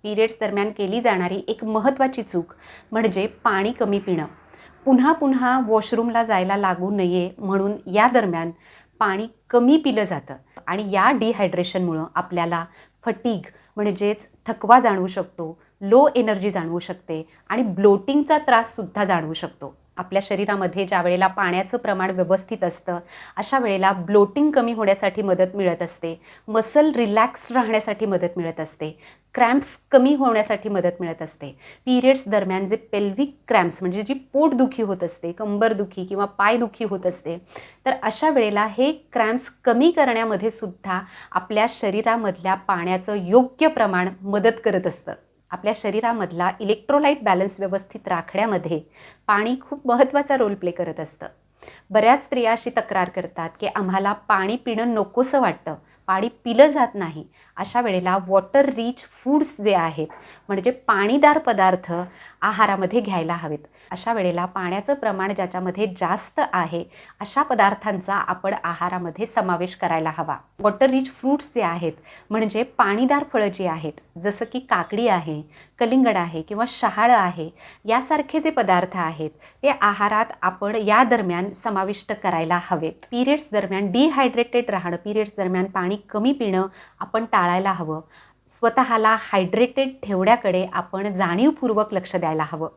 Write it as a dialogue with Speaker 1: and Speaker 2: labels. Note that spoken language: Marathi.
Speaker 1: पिरियड्स दरम्यान केली जाणारी एक महत्त्वाची चूक म्हणजे पाणी कमी पिणं. पुन्हा पुन्हा वॉशरूमला जायला लागू नये म्हणून या दरम्यान पाणी कमी पिलं जातं आणि या डिहायड्रेशनमुळं आपल्याला फटीग म्हणजेच थकवा जाणवू शकतो, लो एनर्जी जाणवू शकते आणि ब्लोटिंगचा त्राससुद्धा जाणवू शकतो. आपल्या शरीरामध्ये ज्या वेळेला पाण्याचं प्रमाण व्यवस्थित असतं अशा वेळेला ब्लोटिंग कमी होण्यासाठी मदत मिळत असते, मसल रिलॅक्स राहण्यासाठी मदत मिळत असते, क्रॅम्प्स कमी होण्यासाठी मदत मिळत असते. पिरियड्स दरम्यान जे पेल्विक क्रॅम्प्स म्हणजे जी पोटदुखी होत असते, कंबरदुखी किंवा पायदुखी होत असते, तर अशा वेळेला हे क्रॅम्प्स कमी करण्यामध्ये सुद्धा आपल्या शरीरामधल्या पाण्याचं योग्य प्रमाण मदत करत असतं. आपल्या शरीरामधला इलेक्ट्रोलाइट बॅलन्स व्यवस्थित राखण्यामध्ये पाणी खूप महत्त्वाचा रोल प्ले करत असतं. बऱ्याच स्त्रिया अशी तक्रार करतात की आम्हाला पाणी पिणं नकोसं वाटतं, पाणी पिलं जात नाही. अशा वेळेला वॉटर रिच फूड्स जे आहेत म्हणजे पाणीदार पदार्थ आहारामध्ये घ्यायला हवेत. अशा वेळेला पाण्याचं प्रमाण ज्याच्यामध्ये जास्त आहे अशा पदार्थांचा आपण आहारामध्ये समावेश करायला हवा. वॉटर रिच फ्रूट्स जे आहेत म्हणजे पाणीदार फळं जी आहेत जसं की काकडी आहे, कलिंगड आहे किंवा शहाळं आहे, यासारखे जे पदार्थ आहेत ते आहारात आपण या दरम्यान समाविष्ट करायला हवेत. पिरियड्स दरम्यान डिहायड्रेटेड राहणं, पिरियड्स दरम्यान पाणी कमी पिणं आपण टाळायला हवं. स्वतःला हायड्रेटेड ठेवण्याकडे आपण जाणीवपूर्वक लक्ष द्यायला हवं.